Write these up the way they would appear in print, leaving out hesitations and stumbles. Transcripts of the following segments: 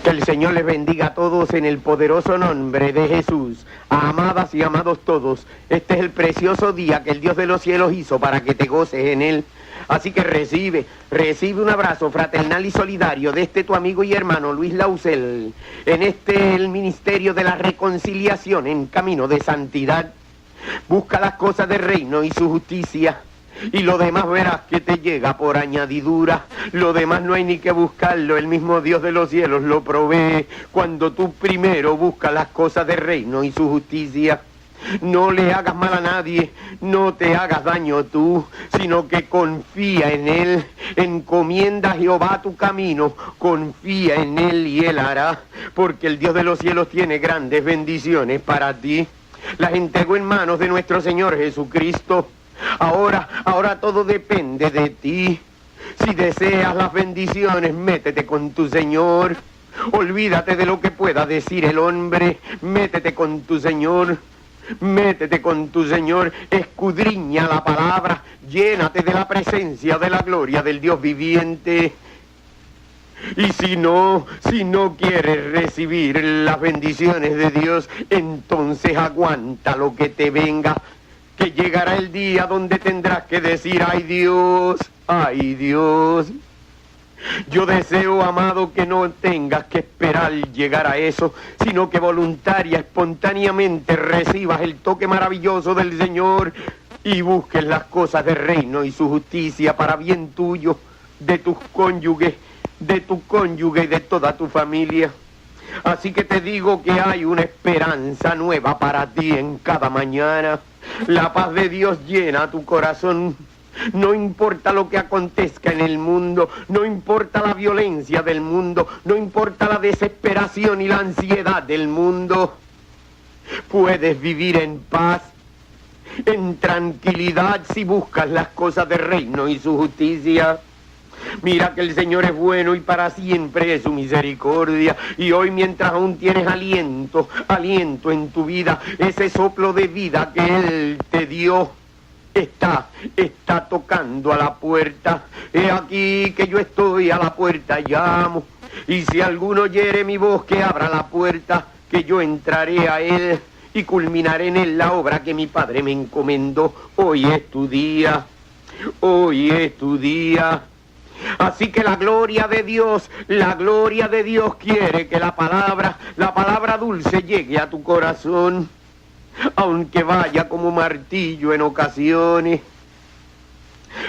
Que el Señor les bendiga a todos en el poderoso nombre de Jesús. Amadas y amados todos, este es el precioso día que el Dios de los cielos hizo para que te goces en él. Así que recibe un abrazo fraternal y solidario de tu amigo y hermano Luis Lausel, en el ministerio de la reconciliación en camino de santidad. Busca las cosas del reino y su justicia, y lo demás verás que te llega por añadidura. Lo demás no hay ni que buscarlo, el mismo Dios de los cielos lo provee cuando tú primero buscas las cosas del reino y su justicia. No le hagas mal a nadie, no te hagas daño tú, sino que confía en él, encomienda a Jehová tu camino, confía en él y él hará, porque el Dios de los cielos tiene grandes bendiciones para ti. Las entregó en manos de nuestro Señor Jesucristo. Ahora todo depende de ti. Si deseas las bendiciones, métete con tu Señor. Olvídate de lo que pueda decir el hombre. Métete con tu Señor. Métete con tu Señor. Escudriña la palabra. Llénate de la presencia, de la gloria del Dios viviente. Y si no quieres recibir las bendiciones de Dios, entonces aguanta lo que te venga, que llegará el día donde tendrás que decir, ay Dios, ay Dios. Yo deseo, amado, que no tengas que esperar llegar a eso, sino que voluntaria, espontáneamente recibas el toque maravilloso del Señor y busques las cosas del reino y su justicia para bien tuyo, de tus cónyuges, de tu cónyuge y de toda tu familia. Así que te digo que hay una esperanza nueva para ti en cada mañana. La paz de Dios llena tu corazón. No importa lo que acontezca en el mundo, no importa la violencia del mundo, no importa la desesperación y la ansiedad del mundo. Puedes vivir en paz, en tranquilidad, si buscas las cosas del reino y su justicia. Mira que el Señor es bueno y para siempre es su misericordia. Y hoy, mientras aún tienes aliento en tu vida, ese soplo de vida que Él te dio está tocando a la puerta. He aquí que yo estoy a la puerta, llamo. Y si alguno oyere mi voz, que abra la puerta, que yo entraré a Él y culminaré en Él la obra que mi Padre me encomendó. Hoy es tu día, hoy es tu día. Así que la gloria de Dios quiere que la palabra dulce llegue a tu corazón, aunque vaya como martillo en ocasiones.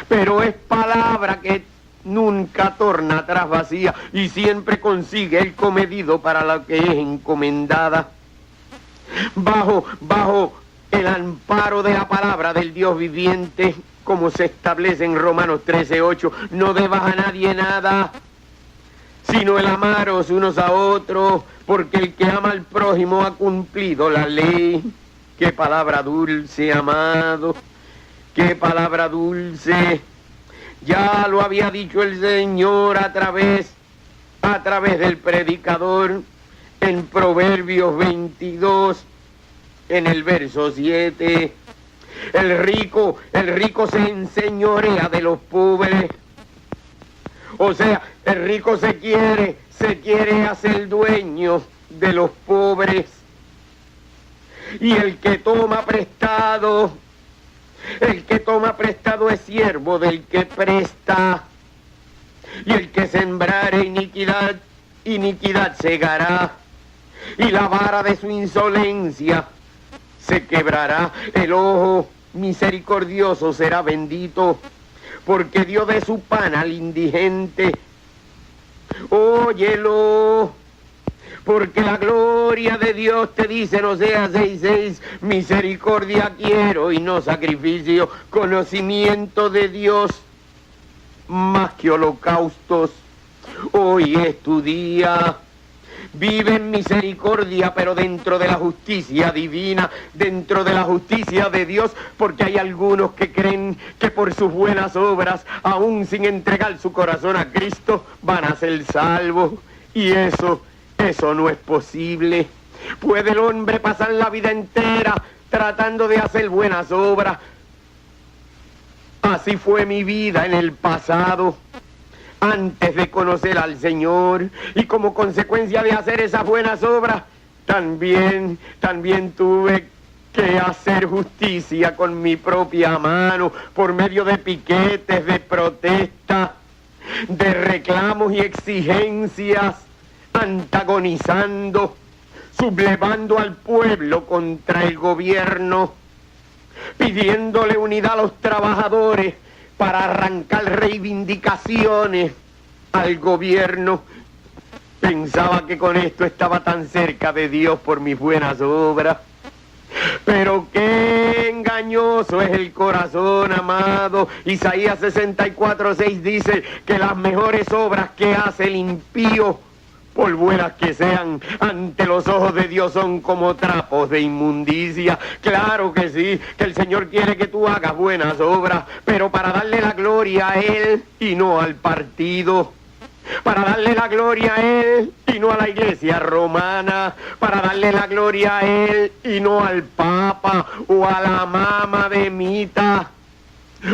Pero es palabra que nunca torna atrás vacía y siempre consigue el cometido para la que es encomendada. Bajo el amparo de la palabra del Dios viviente, como se establece en Romanos 13:8, no debas a nadie nada, sino el amaros unos a otros, porque el que ama al prójimo ha cumplido la ley. Qué palabra dulce, amado, qué palabra dulce. Ya lo había dicho el Señor a través del predicador en Proverbios 22, en el verso 7. El rico se enseñorea de los pobres. O sea, el rico se quiere hacer dueño de los pobres. Y el que toma prestado es siervo del que presta. Y el que sembrare iniquidad segará. Y la vara de su insolencia se quebrará. El ojo misericordioso será bendito, porque dio de su pan al indigente. Óyelo, porque la gloria de Dios te dice en Oseas 6:6, misericordia quiero y no sacrificio, conocimiento de Dios más que holocaustos. Hoy es tu día. Vive en misericordia, pero dentro de la justicia divina, dentro de la justicia de Dios, porque hay algunos que creen que por sus buenas obras, aún sin entregar su corazón a Cristo, van a ser salvos. Y eso no es posible. ¿Puede el hombre pasar la vida entera tratando de hacer buenas obras? Así fue mi vida en el pasado, antes de conocer al Señor, y como consecuencia de hacer esas buenas obras, también tuve que hacer justicia con mi propia mano, por medio de piquetes, de protestas, de reclamos y exigencias, antagonizando, sublevando al pueblo contra el gobierno, pidiéndole unidad a los trabajadores para arrancar reivindicaciones al gobierno. Pensaba que con esto estaba tan cerca de Dios por mis buenas obras. Pero qué engañoso es el corazón, amado. Isaías 64:6 dice que las mejores obras que hace el impío, por buenas que sean, ante los ojos de Dios son como trapos de inmundicia. Claro que sí, que el Señor quiere que tú hagas buenas obras, pero para darle la gloria a Él y no al partido. Para darle la gloria a Él y no a la iglesia romana. Para darle la gloria a Él y no al Papa o a la Mama de Mita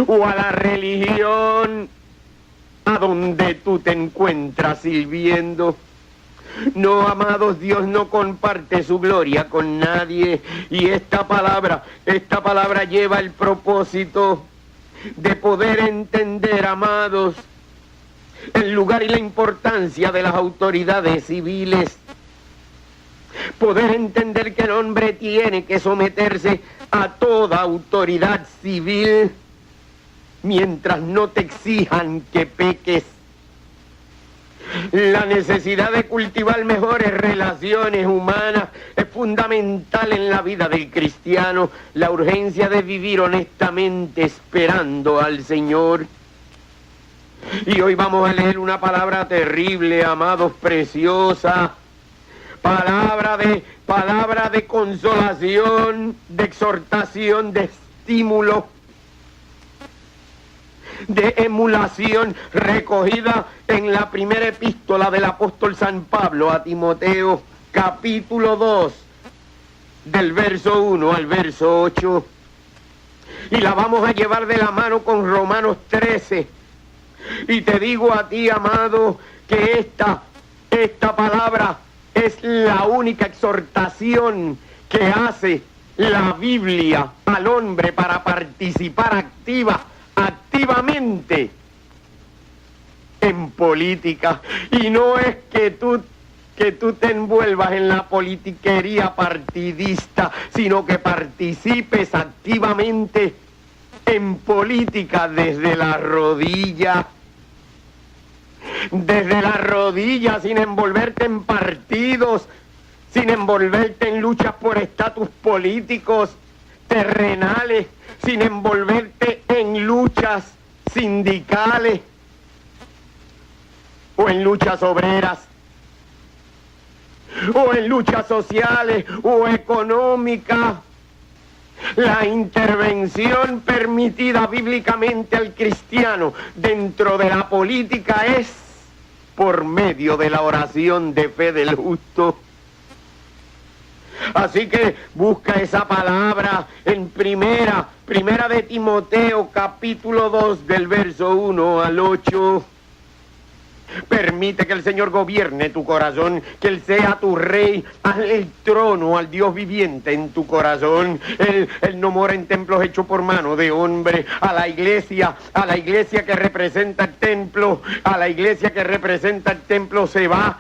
o a la religión a donde tú te encuentras sirviendo. No, amados, Dios no comparte su gloria con nadie. Y esta palabra lleva el propósito de poder entender, amados, el lugar y la importancia de las autoridades civiles. Poder entender que el hombre tiene que someterse a toda autoridad civil mientras no te exijan que peques. La necesidad de cultivar mejores relaciones humanas es fundamental en la vida del cristiano. La urgencia de vivir honestamente esperando al Señor. Y hoy vamos a leer una palabra terrible, amados, preciosa. Palabra de consolación, de exhortación, de estímulo, de emulación, recogida en la primera epístola del apóstol San Pablo a Timoteo, capítulo 2, del verso 1 al verso 8. Y la vamos a llevar de la mano con Romanos 13. Y te digo a ti, amado, que esta palabra es la única exhortación que hace la Biblia al hombre para participar activamente en política. Y no es que tú te envuelvas en la politiquería partidista, sino que participes activamente en política desde la rodilla. Desde la rodilla, sin envolverte en partidos, sin envolverte en luchas por estatus políticos terrenales, sin envolverte en luchas sindicales o en luchas obreras o en luchas sociales o económicas. La intervención permitida bíblicamente al cristiano dentro de la política es por medio de la oración de fe del justo. Así que busca esa palabra en primera de Timoteo, capítulo 2, del verso 1 al 8. Permite que el Señor gobierne tu corazón, que Él sea tu rey. Hazle el trono al Dios viviente en tu corazón. Él no mora en templos hechos por mano de hombre. A la iglesia que representa el templo, se va,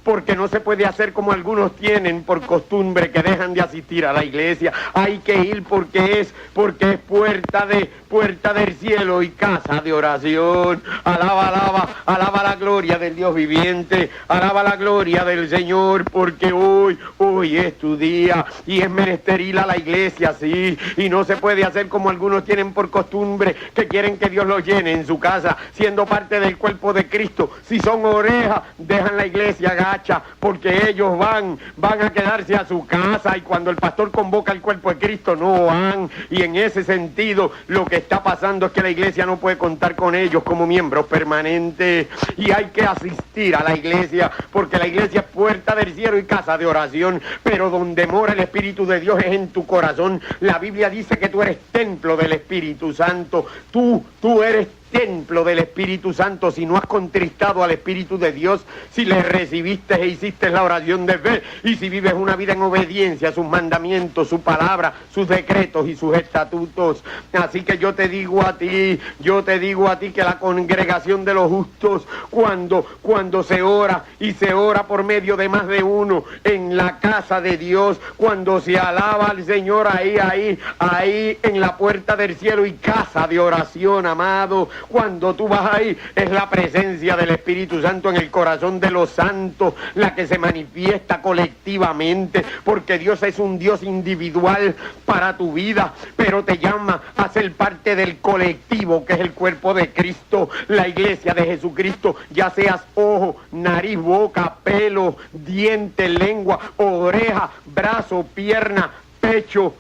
porque no se puede hacer como algunos tienen por costumbre, que dejan de asistir a la iglesia. Hay que ir porque es puerta del cielo y casa de oración. Alaba la gloria del Dios viviente, alaba la gloria del Señor, porque hoy es tu día y es menester ir a la iglesia, sí, y no se puede hacer como algunos tienen por costumbre, que quieren que Dios los llene en su casa, siendo parte del cuerpo de Cristo. Si son orejas, dejan la iglesia gacha, porque ellos van a quedarse a su casa, y cuando el pastor convoca al cuerpo de Cristo no van, y en ese sentido lo que está pasando es que la iglesia no puede contar con ellos como miembros permanentes, y hay que asistir a la iglesia, porque la iglesia es puerta del cielo y casa de oración, pero donde mora el Espíritu de Dios es en tu corazón. La Biblia dice que tú eres templo del Espíritu Santo, tú eres templo del Espíritu Santo. Si no has contristado al Espíritu de Dios, si le recibiste e hiciste la oración de fe, y si vives una vida en obediencia a sus mandamientos, su palabra, sus decretos y sus estatutos. Así que yo te digo a ti que la congregación de los justos, cuando se ora, y se ora por medio de más de uno en la casa de Dios, cuando se alaba al Señor ahí en la puerta del cielo y casa de oración, amado, cuando tú vas ahí, es la presencia del Espíritu Santo en el corazón de los santos la que se manifiesta colectivamente, porque Dios es un Dios individual para tu vida, pero te llama a ser parte del colectivo que es el cuerpo de Cristo, la iglesia de Jesucristo, ya seas ojo, nariz, boca, pelo, diente, lengua, oreja, brazo, pierna, pecho,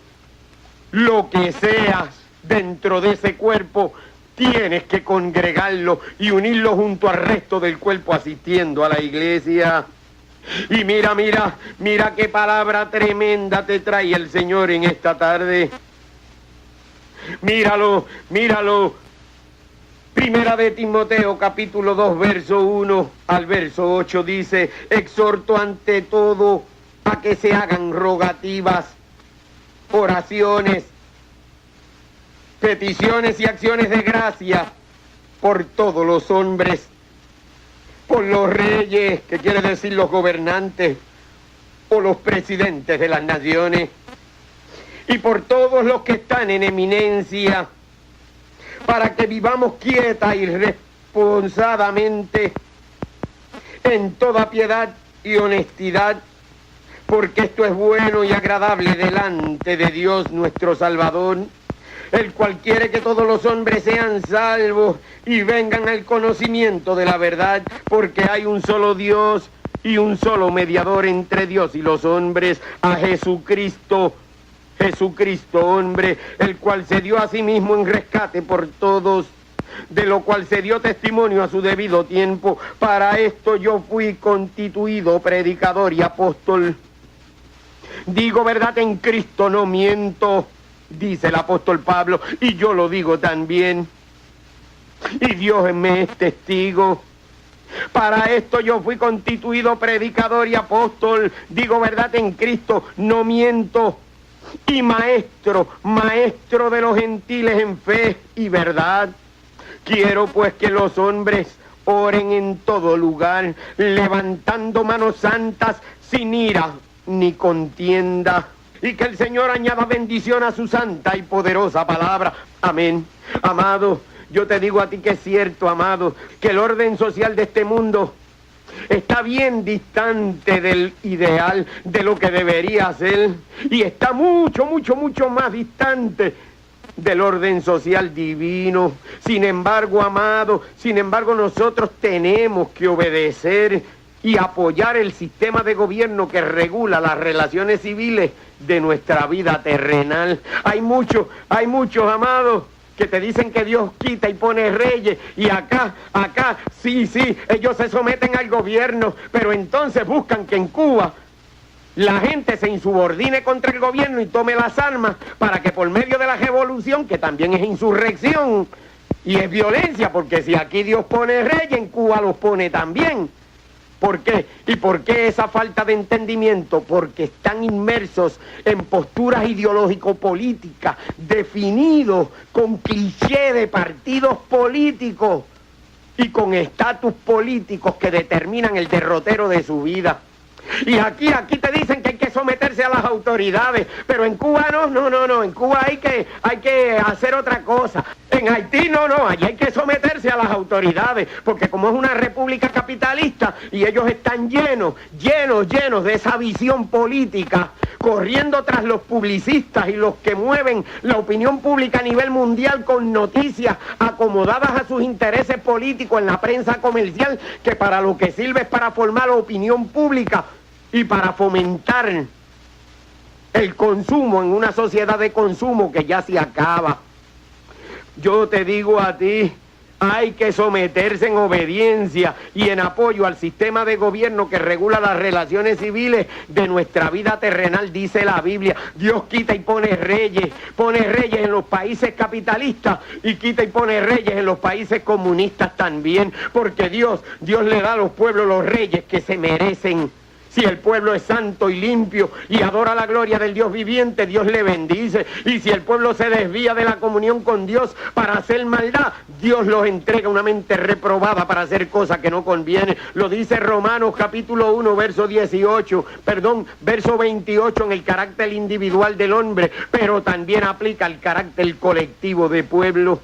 lo que seas dentro de ese cuerpo. Tienes que congregarlo y unirlo junto al resto del cuerpo asistiendo a la iglesia. Y mira qué palabra tremenda te trae el Señor en esta tarde. Míralo. Primera de Timoteo, capítulo 2, verso 1 al verso 8 dice: exhorto ante todo a que se hagan rogativas, oraciones, peticiones y acciones de gracia por todos los hombres, por los reyes, que quiere decir los gobernantes, o los presidentes de las naciones, y por todos los que están en eminencia, para que vivamos quieta y responsadamente en toda piedad y honestidad, porque esto es bueno y agradable delante de Dios nuestro Salvador, el cual quiere que todos los hombres sean salvos y vengan al conocimiento de la verdad, porque hay un solo Dios y un solo mediador entre Dios y los hombres, a Jesucristo hombre, el cual se dio a sí mismo en rescate por todos, de lo cual se dio testimonio a su debido tiempo. Para esto yo fui constituido predicador y apóstol. Digo verdad en Cristo, no miento, dice el apóstol Pablo, y yo lo digo también, y Dios me es testigo. Para esto yo fui constituido predicador y apóstol, digo verdad en Cristo, no miento, y maestro de los gentiles en fe y verdad. Quiero pues que los hombres oren en todo lugar, levantando manos santas, sin ira ni contienda, y que el Señor añada bendición a su santa y poderosa palabra. Amén. Amado, yo te digo a ti que es cierto, amado, que el orden social de este mundo está bien distante del ideal, de lo que debería ser, y está mucho más distante del orden social divino. Sin embargo, amado, nosotros tenemos que obedecer y apoyar el sistema de gobierno que regula las relaciones civiles de nuestra vida terrenal. Hay muchos, amados, que te dicen que Dios quita y pone reyes, y acá, sí, ellos se someten al gobierno, pero entonces buscan que en Cuba la gente se insubordine contra el gobierno y tome las armas para que por medio de la revolución, que también es insurrección y es violencia, porque si aquí Dios pone reyes, en Cuba los pone también. ¿Por qué? ¿Y por qué esa falta de entendimiento? Porque están inmersos en posturas ideológico-políticas, definidos con cliché de partidos políticos y con estatus políticos que determinan el derrotero de su vida. Y aquí te dicen que hay que someterse a las autoridades, pero en Cuba no, en Cuba hay que hacer otra cosa. En Haití no, allí hay que someterse a las autoridades, porque como es una república capitalista y ellos están llenos de esa visión política, corriendo tras los publicistas y los que mueven la opinión pública a nivel mundial con noticias acomodadas a sus intereses políticos en la prensa comercial, que para lo que sirve es para formar la opinión pública y para fomentar el consumo en una sociedad de consumo que ya se acaba. Yo te digo a ti, hay que someterse en obediencia y en apoyo al sistema de gobierno que regula las relaciones civiles de nuestra vida terrenal, dice la Biblia. Dios quita y pone reyes en los países capitalistas y quita y pone reyes en los países comunistas también, porque Dios le da a los pueblos los reyes que se merecen. Si el pueblo es santo y limpio y adora la gloria del Dios viviente, Dios le bendice. Y si el pueblo se desvía de la comunión con Dios para hacer maldad, Dios los entrega una mente reprobada para hacer cosas que no convienen. Lo dice Romanos capítulo 1, verso 28 en el carácter individual del hombre, pero también aplica el carácter colectivo de pueblo.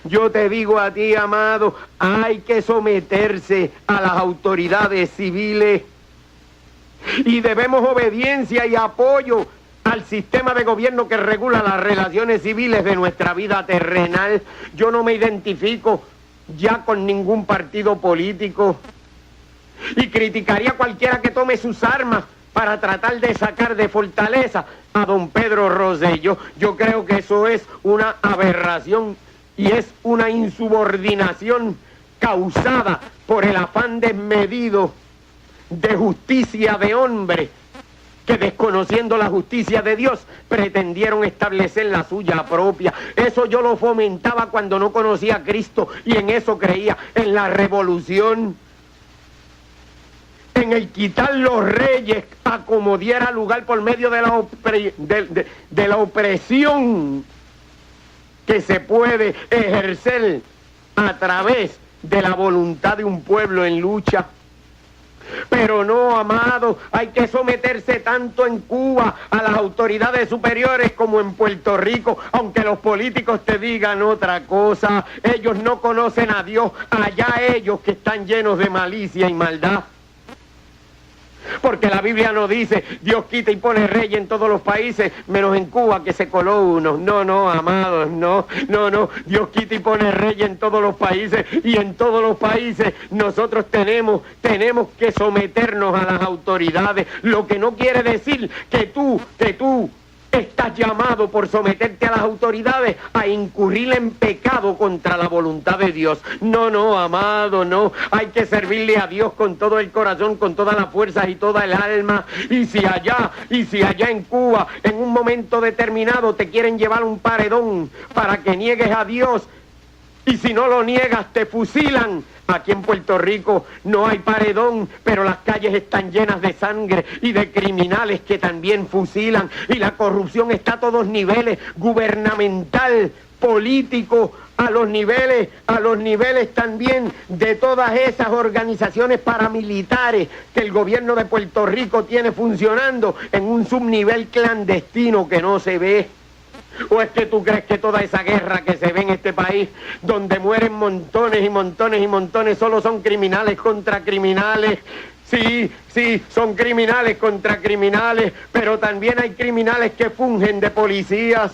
Yo te digo a ti, amado, hay que someterse a las autoridades civiles. Y debemos obediencia y apoyo al sistema de gobierno que regula las relaciones civiles de nuestra vida terrenal. Yo no me identifico ya con ningún partido político y criticaría a cualquiera que tome sus armas para tratar de sacar de fortaleza a don Pedro Rosselló. Yo creo que eso es una aberración y es una insubordinación causada por el afán desmedido de justicia de hombre, que desconociendo la justicia de Dios pretendieron establecer la suya propia. Eso yo lo fomentaba cuando no conocía a Cristo y en eso creía, en la revolución, en el quitar los reyes a como diera lugar por medio de la opresión que se puede ejercer a través de la voluntad de un pueblo en lucha. Pero no, amado, hay que someterse tanto en Cuba a las autoridades superiores como en Puerto Rico, aunque los políticos te digan otra cosa. Ellos no conocen a Dios, allá ellos que están llenos de malicia y maldad. Porque la Biblia no dice, Dios quita y pone rey en todos los países, menos en Cuba que se coló uno. No, amados, no. Dios quita y pone rey en todos los países y en todos los países nosotros tenemos que someternos a las autoridades. Lo que no quiere decir que tú estás llamado por someterte a las autoridades a incurrir en pecado contra la voluntad de Dios. No, amado, no. Hay que servirle a Dios con todo el corazón, con todas las fuerzas y toda el alma. Y si allá en Cuba, en un momento determinado, te quieren llevar un paredón para que niegues a Dios, y si no lo niegas, te fusilan. Aquí en Puerto Rico no hay paredón, pero las calles están llenas de sangre y de criminales que también fusilan. Y la corrupción está a todos niveles, gubernamental, político, a los niveles también de todas esas organizaciones paramilitares que el gobierno de Puerto Rico tiene funcionando en un subnivel clandestino que no se ve. ¿O es que tú crees que toda esa guerra que se ve en este país, donde mueren montones y montones y montones, solo son criminales contra criminales? Sí, son criminales contra criminales, pero también hay criminales que fungen de policías.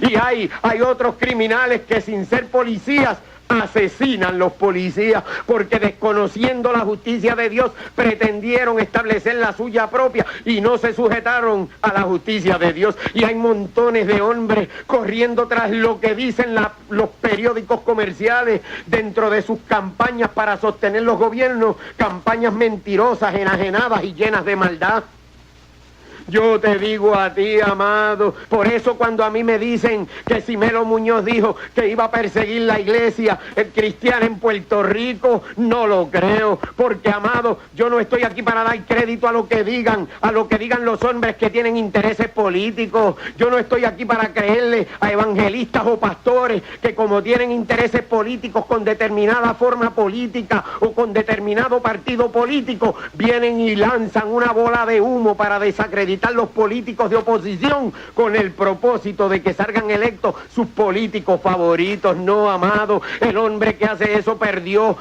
Y hay otros criminales que sin ser policías asesinan los policías, porque desconociendo la justicia de Dios pretendieron establecer la suya propia y no se sujetaron a la justicia de Dios. Y hay montones de hombres corriendo tras lo que dicen los periódicos comerciales dentro de sus campañas para sostener los gobiernos, campañas mentirosas, enajenadas y llenas de maldad. Yo te digo a ti, amado, por eso cuando a mí me dicen que Simelo Muñoz dijo que iba a perseguir la iglesia cristiana en Puerto Rico, no lo creo, porque, amado, yo no estoy aquí para dar crédito a lo que digan los hombres que tienen intereses políticos. Yo no estoy aquí para creerle a evangelistas o pastores que, como tienen intereses políticos con determinada forma política o con determinado partido político, vienen y lanzan una bola de humo para desacreditar desacreditar los políticos de oposición con el propósito de que salgan electos sus políticos favoritos. No, amado, el hombre que hace eso perdió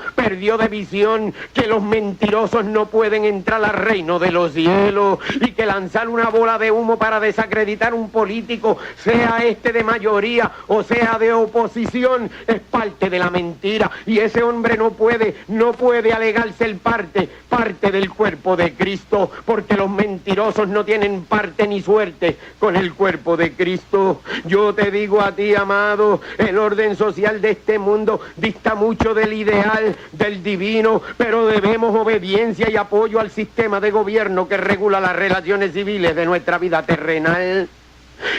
de visión que los mentirosos no pueden entrar al reino de los cielos, y que lanzar una bola de humo para desacreditar un político, sea este de mayoría o sea de oposición, es parte de la mentira, y ese hombre no puede alegarse el parte del cuerpo de Cristo, porque los mentirosos no tienen parte ni suerte con el cuerpo de Cristo. Yo te digo a ti, amado, el orden social de este mundo dista mucho del ideal, del divino, pero debemos obediencia y apoyo al sistema de gobierno que regula las relaciones civiles de nuestra vida terrenal.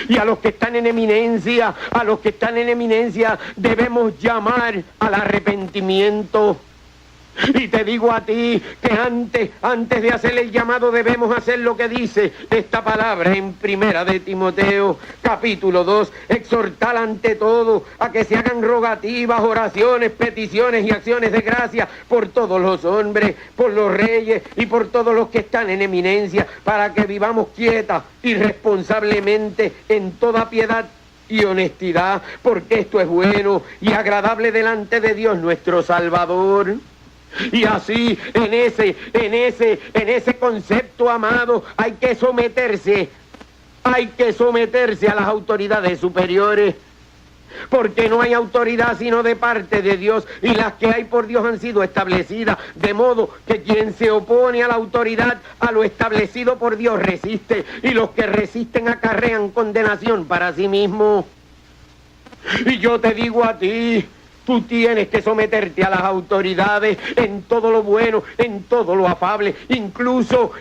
Y a los que están en eminencia, debemos llamar al arrepentimiento. Y te digo a ti que antes de hacer el llamado debemos hacer lo que dice esta palabra en Primera de Timoteo, capítulo 2, exhortar ante todo a que se hagan rogativas, oraciones, peticiones y acciones de gracia por todos los hombres, por los reyes y por todos los que están en eminencia, para que vivamos quieta y responsablemente en toda piedad y honestidad, porque esto es bueno y agradable delante de Dios nuestro Salvador. Y así, en ese concepto, amado, hay que someterse a las autoridades superiores, porque no hay autoridad sino de parte de Dios, y las que hay por Dios han sido establecidas, de modo que quien se opone a la autoridad, a lo establecido por Dios, resiste, y los que resisten acarrean condenación para sí mismos. Y yo te digo a ti, tú tienes que someterte a las autoridades en todo lo bueno, en todo lo afable, incluso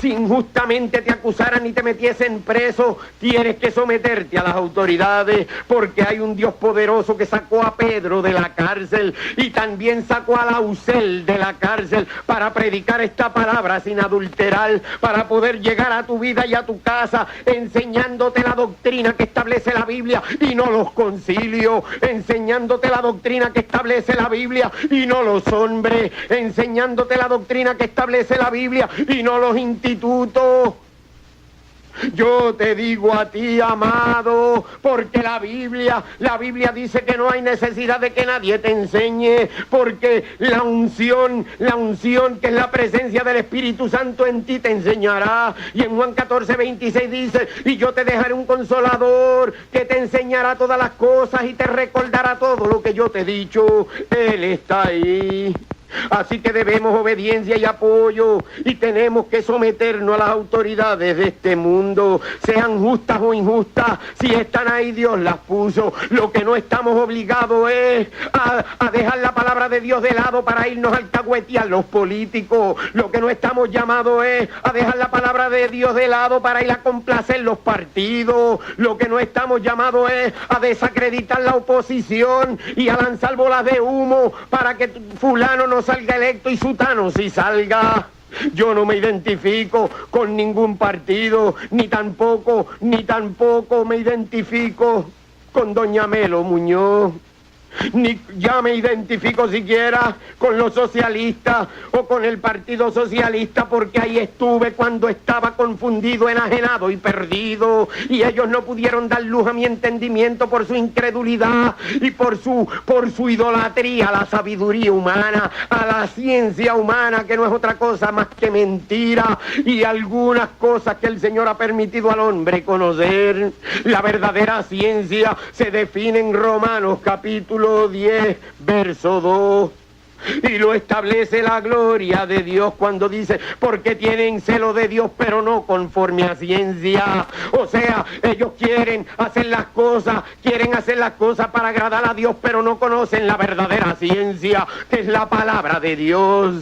si injustamente te acusaran y te metiesen preso, tienes que someterte a las autoridades, porque hay un Dios poderoso que sacó a Pedro de la cárcel y también sacó a Lausel de la cárcel para predicar esta palabra sin adulterar, para poder llegar a tu vida y a tu casa enseñándote la doctrina que establece la Biblia y no los concilios, enseñándote la doctrina que establece la Biblia y no los hombres, enseñándote la doctrina que establece la Biblia y no los institutos. Yo te digo a ti, amado, porque la Biblia dice que no hay necesidad de que nadie te enseñe, porque la unción que es la presencia del Espíritu Santo en ti te enseñará. Y en Juan 14:26 dice, y yo te dejaré un consolador que te enseñará todas las cosas y te recordará todo lo que yo te he dicho. Él está ahí. Así que debemos obediencia y apoyo, y tenemos que someternos a las autoridades de este mundo, sean justas o injustas. Si están ahí, Dios las puso. Lo que no estamos obligados es a dejar la palabra de Dios de lado para irnos a alcahuetear los políticos. Lo que no estamos llamados es a dejar la palabra de Dios de lado para ir a complacer los partidos. Lo que no estamos llamados es a desacreditar la oposición y a lanzar bolas de humo para que fulano no salga electo y sutano sí salga. Yo no me identifico con ningún partido, ni tampoco me identifico con doña Melo Muñoz. Ni ya me identifico siquiera con los socialistas o con el Partido Socialista, porque ahí estuve cuando estaba confundido, enajenado y perdido, y ellos no pudieron dar luz a mi entendimiento por su incredulidad y por su idolatría a la sabiduría humana, a la ciencia humana, que no es otra cosa más que mentira, y algunas cosas que el Señor ha permitido al hombre conocer. La verdadera ciencia se define en Romanos capítulo 10, verso 2. Y lo establece la gloria de Dios cuando dice, porque tienen celo de Dios, pero no conforme a ciencia. O sea, ellos quieren hacer las cosas para agradar a Dios, pero no conocen la verdadera ciencia, que es la palabra de Dios.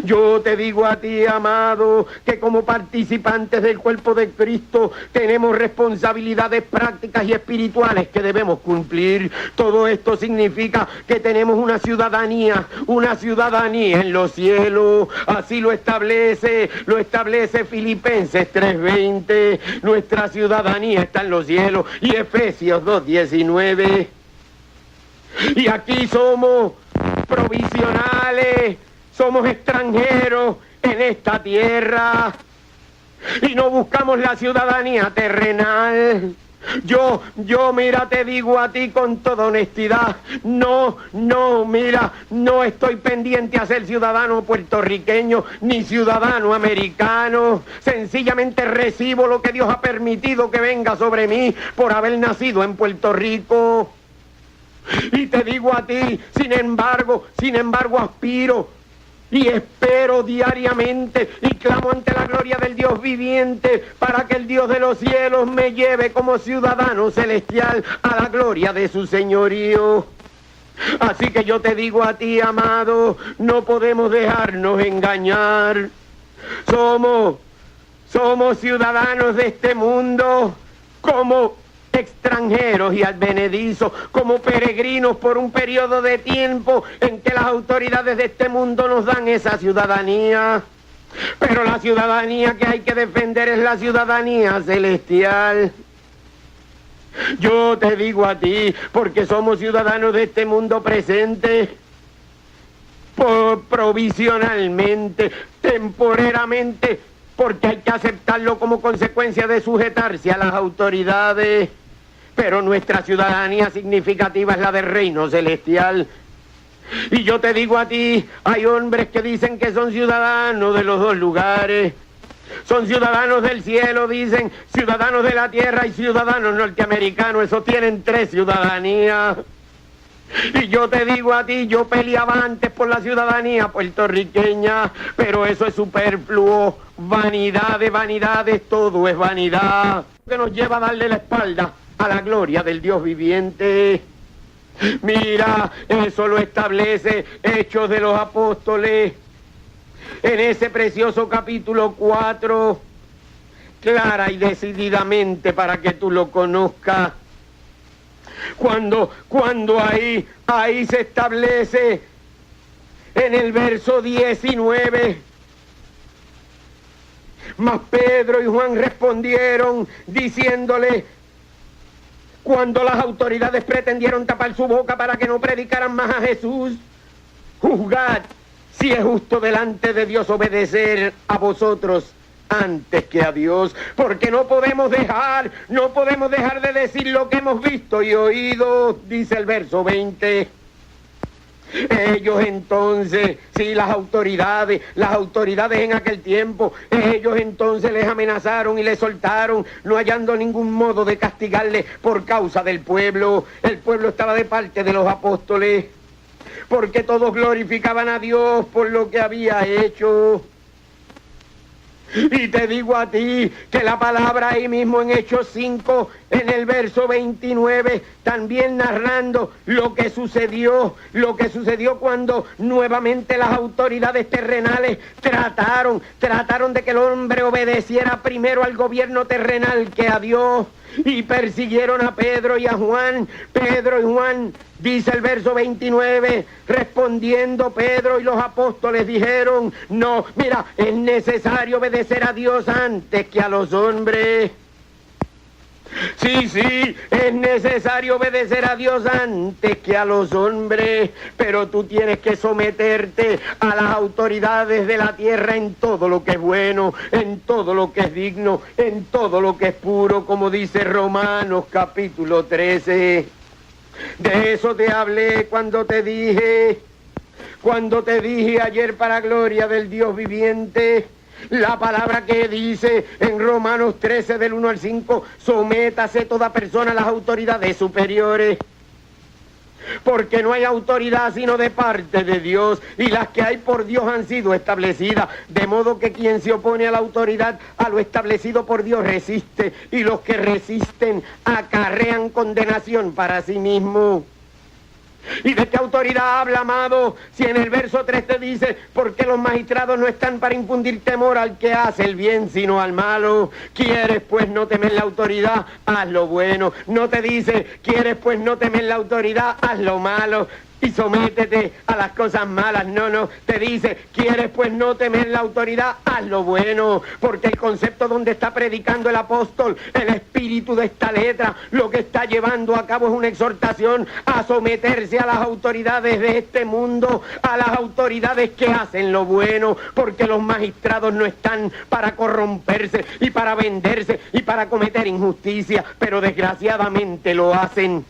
Yo te digo a ti, amado, que como participantes del cuerpo de Cristo tenemos responsabilidades prácticas y espirituales que debemos cumplir. Todo esto significa que tenemos una ciudadanía en los cielos. Así lo establece Filipenses 3:20. Nuestra ciudadanía está en los cielos, y Efesios 2:19. Y aquí somos provisionales. Somos extranjeros en esta tierra. y no buscamos la ciudadanía terrenal. Yo, mira, te digo a ti con toda honestidad, mira, no estoy pendiente a ser ciudadano puertorriqueño ni ciudadano americano. Sencillamente recibo lo que Dios ha permitido que venga sobre mí por haber nacido en Puerto Rico. Y te digo a ti, sin embargo, aspiro y espero diariamente y clamo ante la gloria del Dios viviente para que el Dios de los cielos me lleve como ciudadano celestial a la gloria de su señorío. Así que yo te digo a ti, amado, no podemos dejarnos engañar. Somos ciudadanos de este mundo como extranjeros y advenedizos, como peregrinos por un periodo de tiempo en que las autoridades de este mundo nos dan esa ciudadanía. Pero la ciudadanía que hay que defender es la ciudadanía celestial. Yo te digo a ti, porque somos ciudadanos de este mundo presente, provisionalmente, temporeramente, porque hay que aceptarlo como consecuencia de sujetarse a las autoridades. Pero nuestra ciudadanía significativa es la del reino celestial. Y yo te digo a ti, hay hombres que dicen que son ciudadanos de los dos lugares. Son ciudadanos del cielo, dicen, ciudadanos de la tierra y ciudadanos norteamericanos. Eso tienen tres ciudadanías. Y yo te digo a ti, yo peleaba antes por la ciudadanía puertorriqueña, pero eso es superfluo. Vanidad de vanidades, todo es vanidad, que nos lleva a darle la espalda a la gloria del Dios viviente. Mira, eso lo establece Hechos de los Apóstoles, en ese precioso capítulo 4, clara y decididamente para que tú lo conozcas. Cuando ahí se establece en el verso 19, mas Pedro y Juan respondieron diciéndole, cuando las autoridades pretendieron tapar su boca para que no predicaran más a Jesús, juzgad si es justo delante de Dios obedecer a vosotros antes que a Dios, porque no podemos dejar de decir lo que hemos visto y oído, dice el verso 20. Ellos entonces, sí, las autoridades en aquel tiempo, ellos entonces les amenazaron y les soltaron, no hallando ningún modo de castigarles por causa del pueblo. El pueblo estaba de parte de los apóstoles, porque todos glorificaban a Dios por lo que había hecho. Y te digo a ti que la palabra ahí mismo en Hechos 5, en el verso 29, también narrando lo que sucedió cuando nuevamente las autoridades terrenales trataron de que el hombre obedeciera primero al gobierno terrenal que a Dios, y persiguieron a Pedro y a Juan. Pedro y Juan, dice el verso 29, respondiendo Pedro y los apóstoles dijeron, no, mira, es necesario obedecer a Dios antes que a los hombres. Sí, es necesario obedecer a Dios antes que a los hombres, pero tú tienes que someterte a las autoridades de la tierra en todo lo que es bueno, en todo lo que es digno, en todo lo que es puro, como dice Romanos capítulo 13. De eso te hablé cuando te dije ayer para gloria del Dios viviente. La palabra que dice en Romanos 13 del 1 al 5, sométase toda persona a las autoridades superiores, porque no hay autoridad sino de parte de Dios, y las que hay por Dios han sido establecidas, de modo que quien se opone a la autoridad, a lo establecido por Dios resiste, y los que resisten acarrean condenación para sí mismo. ¿Y de qué autoridad habla, amado? Si en el verso 3 te dice, porque los magistrados no están para infundir temor al que hace el bien, sino al malo. ¿Quieres pues no temer la autoridad? Haz lo bueno. No te dice, ¿quieres pues no temer la autoridad? Haz lo malo. y sométete a las cosas malas. No, te dice, ¿quieres pues no temer la autoridad? Haz lo bueno, porque el concepto donde está predicando el apóstol, el espíritu de esta letra, lo que está llevando a cabo es una exhortación a someterse a las autoridades de este mundo, a las autoridades que hacen lo bueno, porque los magistrados no están para corromperse y para venderse y para cometer injusticia, pero desgraciadamente lo hacen.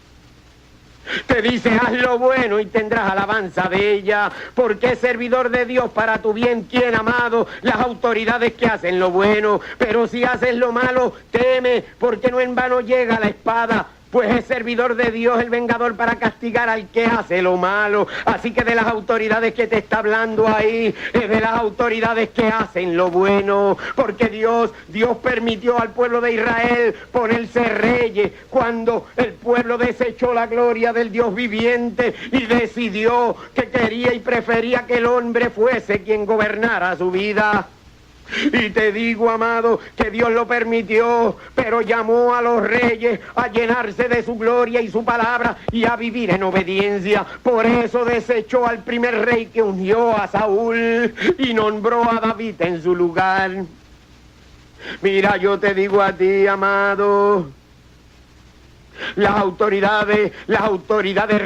Te dice, haz lo bueno y tendrás alabanza de ella, porque es servidor de Dios para tu bien. ¿Quién, amado? Las autoridades que hacen lo bueno. Pero si haces lo malo, teme, porque no en vano llega la espada. Pues es servidor de Dios el vengador para castigar al que hace lo malo. Así que de las autoridades que te está hablando ahí, es de las autoridades que hacen lo bueno. Porque Dios permitió al pueblo de Israel ponerse reyes cuando el pueblo desechó la gloria del Dios viviente y decidió que quería y prefería que el hombre fuese quien gobernara su vida. Y te digo, amado, que Dios lo permitió, pero llamó a los reyes a llenarse de su gloria y su palabra y a vivir en obediencia. Por eso desechó al primer rey que ungió a Saúl y nombró a David en su lugar. Mira, yo te digo a ti, amado, las autoridades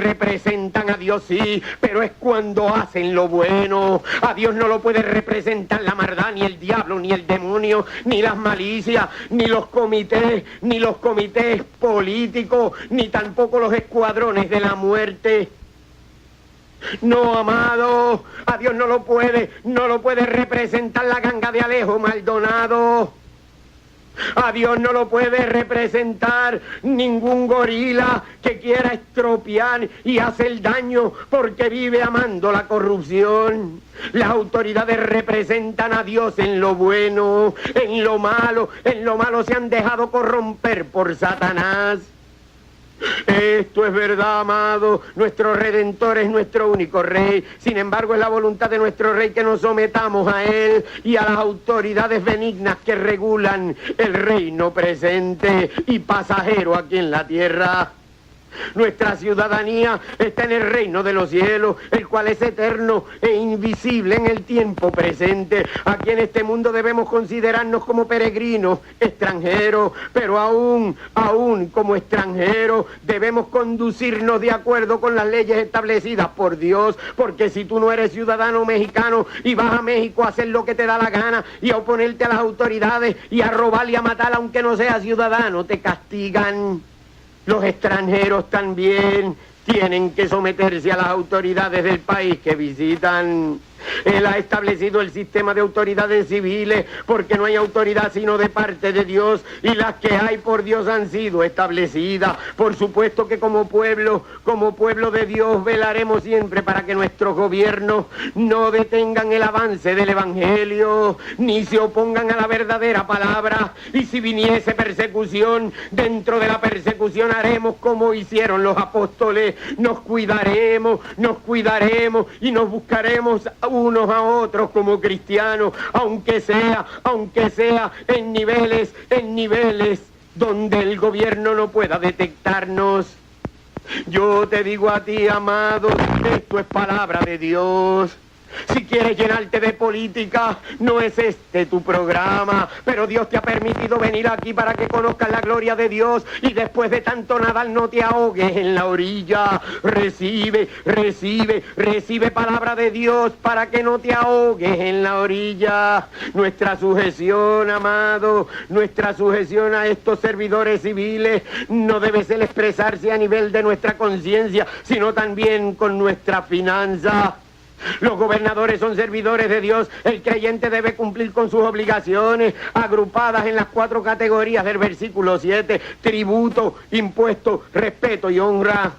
representan a Dios, sí, pero es cuando hacen lo bueno. A Dios no lo puede representar la maldad, ni el diablo, ni el demonio, ni las malicias, ni los comités políticos, ni tampoco los escuadrones de la muerte. No, amado, a Dios no lo puede representar la ganga de Alejo Maldonado. A Dios no lo puede representar ningún gorila que quiera estropear y hacer daño porque vive amando la corrupción. Las autoridades representan a Dios en lo bueno, en lo malo se han dejado corromper por Satanás. Esto es verdad, amado. Nuestro Redentor es nuestro único Rey. Sin embargo, es la voluntad de nuestro Rey que nos sometamos a Él y a las autoridades benignas que regulan el reino presente y pasajero aquí en la tierra. Nuestra ciudadanía está en el reino de los cielos, el cual es eterno e invisible en el tiempo presente. Aquí en este mundo debemos considerarnos como peregrinos, extranjeros, pero aún como extranjeros debemos conducirnos de acuerdo con las leyes establecidas por Dios, porque si tú no eres ciudadano mexicano y vas a México a hacer lo que te da la gana y a oponerte a las autoridades y a robar y a matar aunque no seas ciudadano, te castigan. Los extranjeros también tienen que someterse a las autoridades del país que visitan. Él ha establecido el sistema de autoridades civiles porque no hay autoridad sino de parte de Dios y las que hay por Dios han sido establecidas. Por supuesto que como pueblo de Dios velaremos siempre para que nuestros gobiernos no detengan el avance del Evangelio ni se opongan a la verdadera palabra. Y si viniese persecución, dentro de la persecución haremos como hicieron los apóstoles. Nos cuidaremos y nos buscaremos unos a otros como cristianos, aunque sea en niveles donde el gobierno no pueda detectarnos. Yo te digo a ti, amado, esto es palabra de Dios. Si quieres llenarte de política, no es este tu programa, pero Dios te ha permitido venir aquí para que conozcas la gloria de Dios y después de tanto nadar no te ahogues en la orilla. Recibe palabra de Dios para que no te ahogues en la orilla. Nuestra sujeción, amado, nuestra sujeción a estos servidores civiles no debe ser expresarse a nivel de nuestra conciencia, sino también con nuestra finanza. Los gobernadores son servidores de Dios. El creyente debe cumplir con sus obligaciones agrupadas en las 4 categorías del versículo 7: tributo, impuesto, respeto y honra.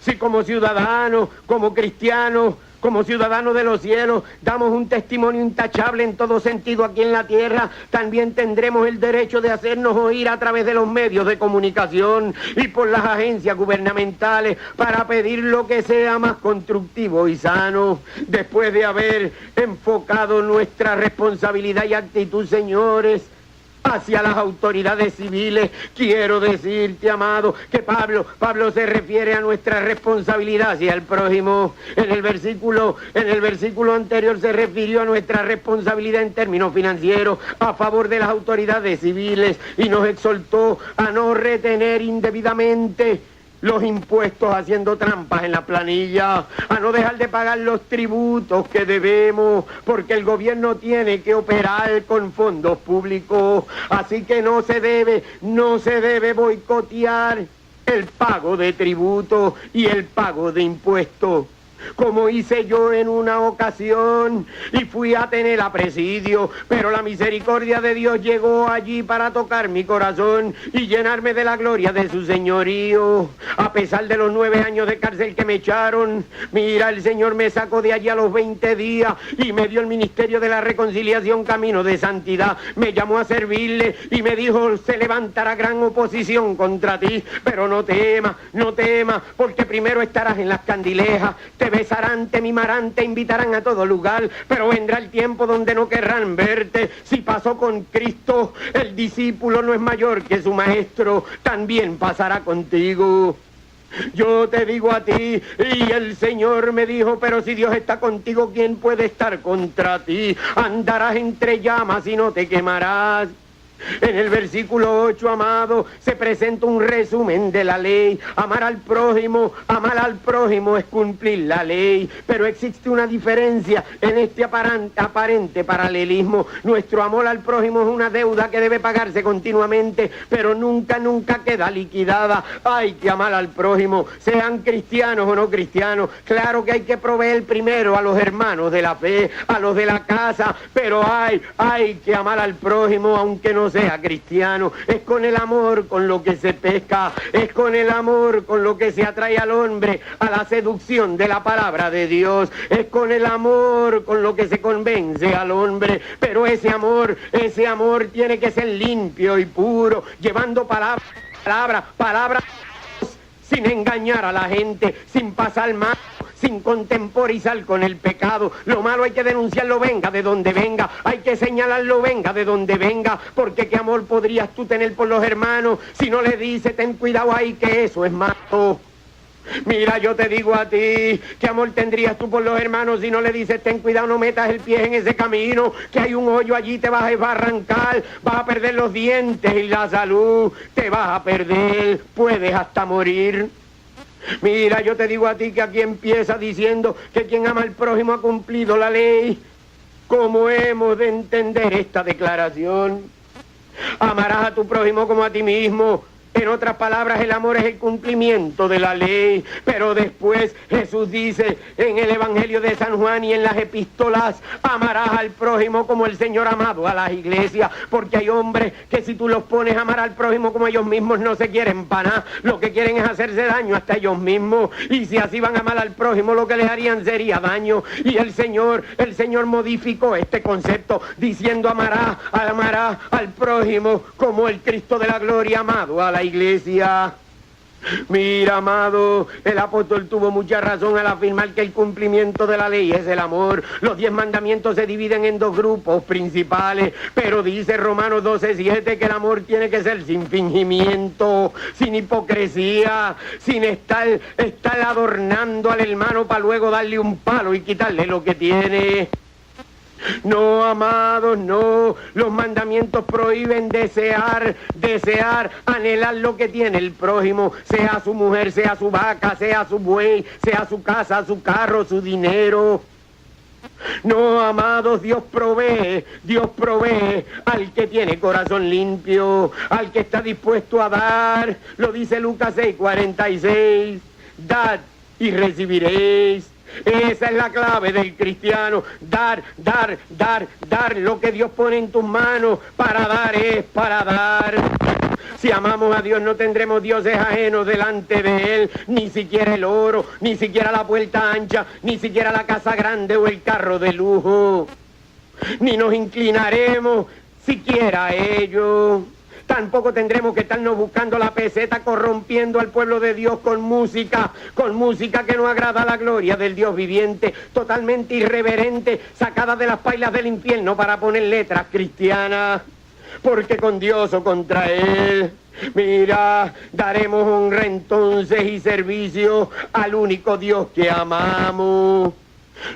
Si como ciudadanos, como cristianos, como ciudadanos de los cielos, damos un testimonio intachable en todo sentido aquí en la tierra, también tendremos el derecho de hacernos oír a través de los medios de comunicación y por las agencias gubernamentales para pedir lo que sea más constructivo y sano. Después de haber enfocado nuestra responsabilidad y actitud, señores, hacia las autoridades civiles. Quiero decirte, amado, que Pablo se refiere a nuestra responsabilidad hacia el prójimo. En el versículo anterior se refirió a nuestra responsabilidad en términos financieros a favor de las autoridades civiles y nos exhortó a no retener indebidamente los impuestos haciendo trampas en la planilla, a no dejar de pagar los tributos que debemos, porque el gobierno tiene que operar con fondos públicos, así que no se debe boicotear el pago de tributos y el pago de impuestos. Como hice yo en una ocasión y fui a tener a presidio, pero la misericordia de Dios llegó allí para tocar mi corazón y llenarme de la gloria de su señorío. A pesar de los 9 años de cárcel que me echaron, mira, el Señor me sacó de allí a los 20 días y me dio el ministerio de la reconciliación, camino de santidad. Me llamó a servirle y me dijo: se levantará gran oposición contra ti, pero no temas, porque primero estarás en las candilejas, te besarán, te mimarán, te invitarán a todo lugar, pero vendrá el tiempo donde no querrán verte. Si pasó con Cristo, el discípulo no es mayor que su maestro, también pasará contigo. Yo te digo a ti, y el Señor me dijo: pero si Dios está contigo, ¿quién puede estar contra ti? Andarás entre llamas y no te quemarás. En el versículo 8, amado, se presenta un resumen de la ley. Amar al prójimo es cumplir la ley. Pero existe una diferencia en este aparente paralelismo. Nuestro amor al prójimo es una deuda que debe pagarse continuamente, pero nunca queda liquidada. Hay que amar al prójimo, sean cristianos o no cristianos. Claro que hay que proveer primero a los hermanos de la fe, a los de la casa, pero hay que amar al prójimo aunque no sea cristiano. Es con el amor con lo que se pesca, es con el amor con lo que se atrae al hombre a la seducción de la palabra de Dios, es con el amor con lo que se convence al hombre, pero ese amor tiene que ser limpio y puro, llevando palabra sin engañar a la gente, sin pasar mal, sin contemporizar con el pecado. Lo malo hay que denunciarlo, venga de donde venga. Hay que señalarlo, venga de donde venga. Porque qué amor podrías tú tener por los hermanos si no le dices: ten cuidado ahí, que eso es malo. Mira, yo te digo a ti, ¿qué amor tendrías tú por los hermanos si no le dices: ten cuidado, no metas el pie en ese camino, que hay un hoyo allí, te vas a arrancar, vas a perder los dientes y la salud, te vas a perder, puedes hasta morir? Mira, yo te digo a ti que aquí empieza diciendo que quien ama al prójimo ha cumplido la ley. ¿Cómo hemos de entender esta declaración? Amarás a tu prójimo como a ti mismo. En otras palabras, el amor es el cumplimiento de la ley. Pero después Jesús dice en el Evangelio de San Juan y en las epístolas: amarás al prójimo como el Señor ha amado a las iglesias. Porque hay hombres que si tú los pones a amar al prójimo como ellos mismos, no se quieren parar. Lo que quieren es hacerse daño hasta ellos mismos. Y si así van a amar al prójimo, lo que les harían sería daño. Y el Señor modificó este concepto diciendo: amarás al prójimo como el Cristo de la gloria ha amado a la iglesia. Mira, amado, el apóstol tuvo mucha razón al afirmar que el cumplimiento de la ley es el amor. Los 10 mandamientos se dividen en 2 grupos principales, pero dice Romanos 12:7 que el amor tiene que ser sin fingimiento, sin hipocresía, sin estar adornando al hermano para luego darle un palo y quitarle lo que tiene. No, amados, no. Los mandamientos prohíben desear, anhelar lo que tiene el prójimo, sea su mujer, sea su vaca, sea su buey, sea su casa, su carro, su dinero. No, amados, Dios provee al que tiene corazón limpio, al que está dispuesto a dar. Lo dice Lucas 6:46. Dad y recibiréis. Esa es la clave del cristiano: dar. Lo que Dios pone en tus manos para dar es para dar. Si amamos a Dios, no tendremos dioses ajenos delante de Él, ni siquiera el oro, ni siquiera la puerta ancha, ni siquiera la casa grande o el carro de lujo. Ni nos inclinaremos siquiera a ello. Tampoco tendremos que estarnos buscando la peseta, corrompiendo al pueblo de Dios con música que no agrada a la gloria del Dios viviente, totalmente irreverente, sacada de las pailas del infierno para poner letras cristianas. porque con Dios o contra Él. Mira, daremos honra entonces y servicio al único Dios que amamos.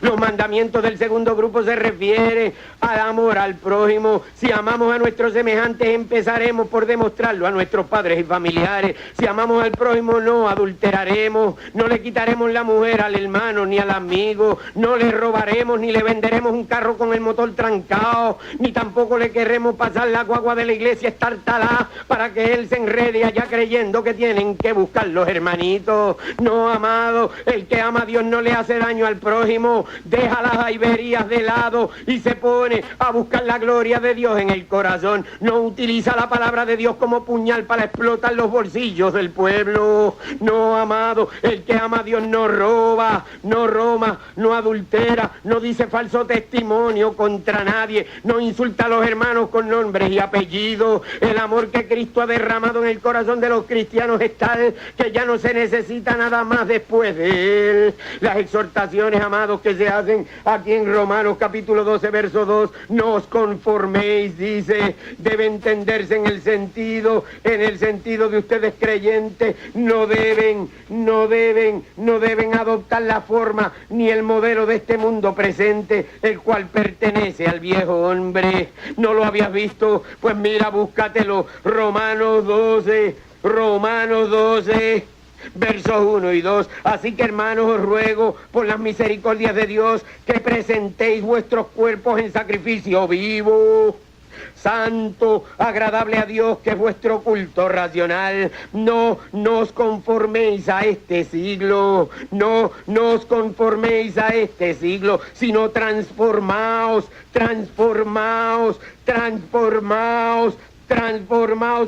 Los mandamientos del segundo grupo se refieren al amor al prójimo. Si amamos a nuestros semejantes, empezaremos por demostrarlo a nuestros padres y familiares. Si amamos al prójimo, no adulteraremos, no le quitaremos la mujer al hermano ni al amigo, no le robaremos ni le venderemos un carro con el motor trancado, ni tampoco le querremos pasar la guagua de la iglesia estartalá para que él se enrede allá creyendo que tienen que buscar los hermanitos. No, amado, el que ama a Dios no le hace daño al prójimo. Deja las aiverías de lado y se pone a buscar la gloria de Dios en el corazón. No utiliza la palabra de Dios como puñal para explotar los bolsillos del pueblo. No, amado, el que ama a Dios no roba, no adultera, no dice falso testimonio contra nadie, no insulta a los hermanos con nombres y apellidos. El amor que Cristo ha derramado en el corazón de los cristianos es tal que ya no se necesita nada más después de él. Las exhortaciones, amados, que se hacen aquí en Romanos capítulo 12, verso 2, no os conforméis, dice, debe entenderse en el sentido de ustedes creyentes, no deben adoptar la forma ni el modelo de este mundo presente, el cual pertenece al viejo hombre. ¿No lo habías visto? Pues mira, búscatelo, Romanos 12, versos 1 y 2. Así que, hermanos, os ruego por las misericordias de Dios que presentéis vuestros cuerpos en sacrificio vivo, santo, agradable a Dios, que es vuestro culto racional. No os conforméis a este siglo, no os conforméis a este siglo, sino transformaos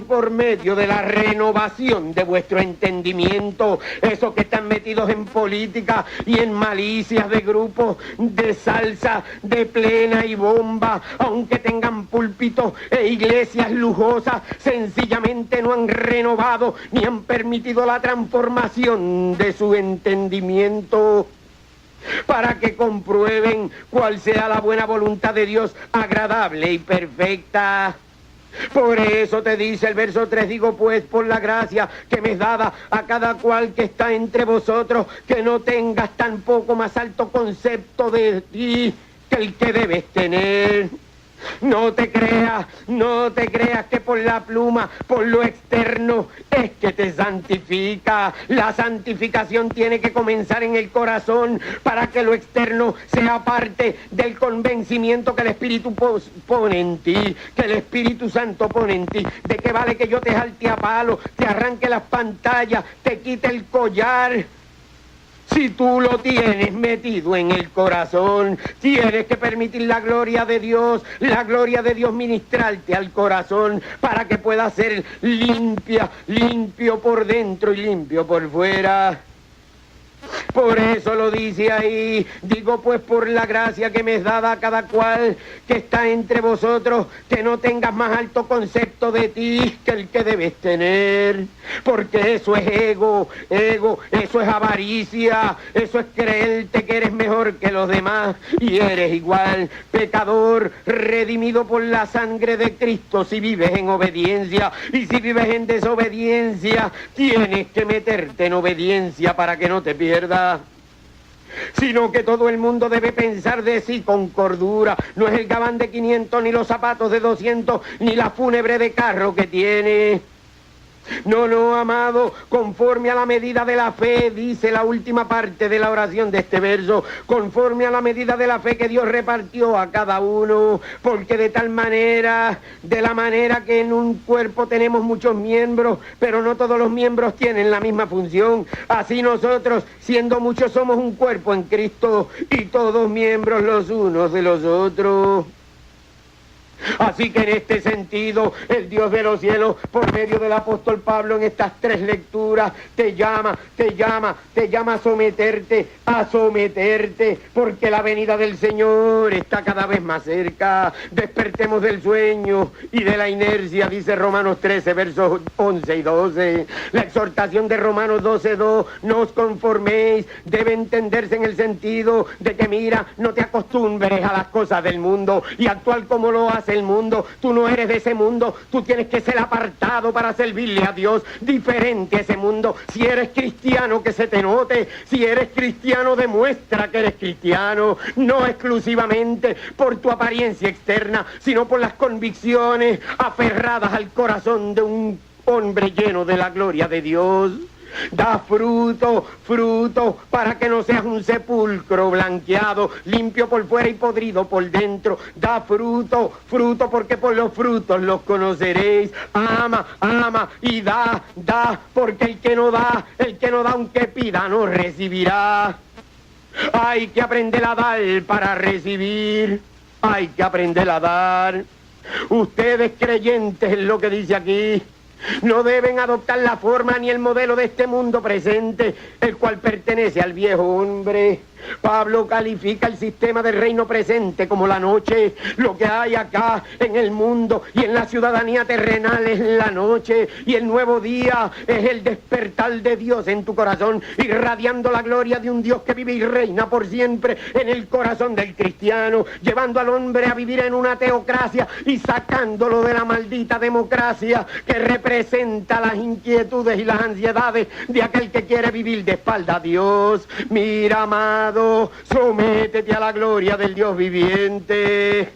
por medio de la renovación de vuestro entendimiento. Esos que están metidos en política y en malicias de grupos de salsa, de plena y bomba, aunque tengan púlpitos e iglesias lujosas, sencillamente no han renovado ni han permitido la transformación de su entendimiento, para que comprueben cuál sea la buena voluntad de Dios, agradable y perfecta. Por eso te dice el verso 3, digo pues por la gracia que me es dada a cada cual que está entre vosotros, que no tengas tampoco más alto concepto de ti que el que debes tener. No te creas que por la pluma, por lo externo, es que te santifica. La santificación tiene que comenzar en el corazón para que lo externo sea parte del convencimiento que el Espíritu pone en ti, que el Espíritu Santo pone en ti. ¿De qué vale que yo te jalte a palo, te arranque las pantallas, te quite el collar? Si tú lo tienes metido en el corazón, tienes que permitir la gloria de Dios ministrarte al corazón para que pueda ser limpio por dentro y limpio por fuera. Por eso lo dice ahí, digo pues por la gracia que me es dada a cada cual que está entre vosotros, que no tengas más alto concepto de ti que el que debes tener, porque eso es ego, eso es avaricia, eso es creerte que eres mejor que los demás y eres igual, pecador, redimido por la sangre de Cristo si vives en obediencia, y si vives en desobediencia, tienes que meterte en obediencia para que no te pierdas. Sino que todo el mundo debe pensar de sí con cordura. No es el gabán de 500, ni los zapatos de 200, ni la fúnebre de carro que tiene. No, amado, conforme a la medida de la fe, dice la última parte de la oración de este verso, conforme a la medida de la fe que Dios repartió a cada uno, porque de la manera que en un cuerpo tenemos muchos miembros, pero no todos los miembros tienen la misma función, así nosotros, siendo muchos, somos un cuerpo en Cristo, y todos miembros los unos de los otros. Así que en este sentido, el Dios de los cielos, por medio del apóstol Pablo en estas 3 lecturas, te llama a someterte, porque la venida del Señor está cada vez más cerca. Despertemos del sueño y de la inercia, dice Romanos 13, versos 11 y 12. La exhortación de Romanos 12:2, no os conforméis, debe entenderse en el sentido de que, mira, no te acostumbres a las cosas del mundo y actuar como lo hace el mundo, tú no eres de ese mundo, tú tienes que ser apartado para servirle a Dios, diferente a ese mundo. Si eres cristiano, que se te note. Si eres cristiano, demuestra que eres cristiano, no exclusivamente por tu apariencia externa, sino por las convicciones aferradas al corazón de un hombre lleno de la gloria de Dios. Da fruto, fruto, para que no seas un sepulcro blanqueado, limpio por fuera y podrido por dentro. Da fruto, fruto, porque por los frutos los conoceréis. Ama, ama y da, da, porque el que no da aunque pida no recibirá. Hay que aprender a dar para recibir. Hay que aprender a dar. Ustedes creyentes en lo que dice aquí, no deben adoptar la forma ni el modelo de este mundo presente, el cual pertenece al viejo hombre. Pablo califica el sistema del reino presente como la noche. Lo que hay acá en el mundo y en la ciudadanía terrenal es la noche, y el nuevo día es el despertar de Dios en tu corazón, irradiando la gloria de un Dios que vive y reina por siempre en el corazón del cristiano, llevando al hombre a vivir en una teocracia y sacándolo de la maldita democracia que representa las inquietudes y las ansiedades de aquel que quiere vivir de espalda a Dios. Mira, amado, sométete a la gloria del Dios viviente,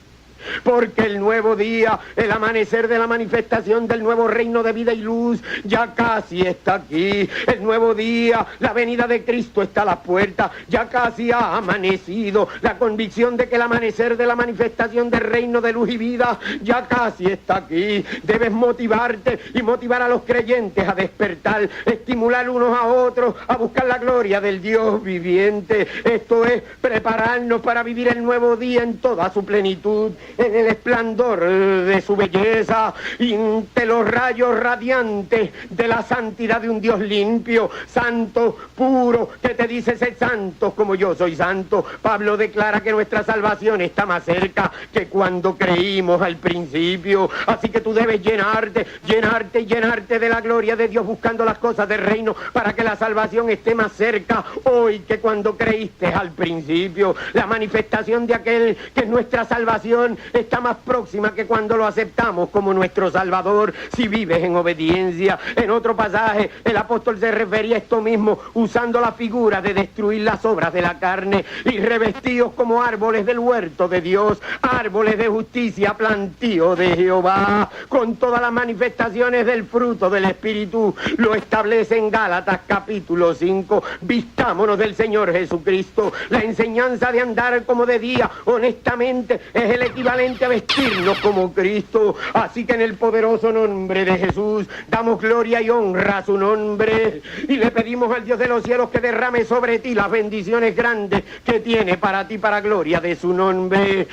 porque el nuevo día, el amanecer de la manifestación del nuevo reino de vida y luz, ya casi está aquí. El nuevo día, la venida de Cristo está a la puerta, ya casi ha amanecido. La convicción de que el amanecer de la manifestación del reino de luz y vida ya casi está aquí. Debes motivarte y motivar a los creyentes a despertar, estimular unos a otros a buscar la gloria del Dios viviente. Esto es prepararnos para vivir el nuevo día en toda su plenitud, en el esplendor de su belleza, y ante los rayos radiantes de la santidad de un Dios limpio, santo, puro, que te dice: sed santos como yo soy santo. Pablo declara que nuestra salvación está más cerca que cuando creímos al principio. Así que tú debes llenarte, llenarte y llenarte de la gloria de Dios, buscando las cosas del reino, para que la salvación esté más cerca hoy que cuando creíste al principio. La manifestación de aquel que es nuestra salvación está más próxima que cuando lo aceptamos como nuestro Salvador, si vives en obediencia. En otro pasaje el apóstol se refería a esto mismo, usando la figura de destruir las obras de la carne y revestidos como árboles del huerto de Dios, árboles de justicia, plantío de Jehová, con todas las manifestaciones del fruto del Espíritu. Lo establece en Gálatas capítulo 5. Vistámonos del Señor Jesucristo. La enseñanza de andar como de día, honestamente, es el equivalente a vestirnos como Cristo. Así que en el poderoso nombre de Jesús damos gloria y honra a su nombre, y le pedimos al Dios de los cielos que derrame sobre ti las bendiciones grandes que tiene para ti, para gloria de su nombre.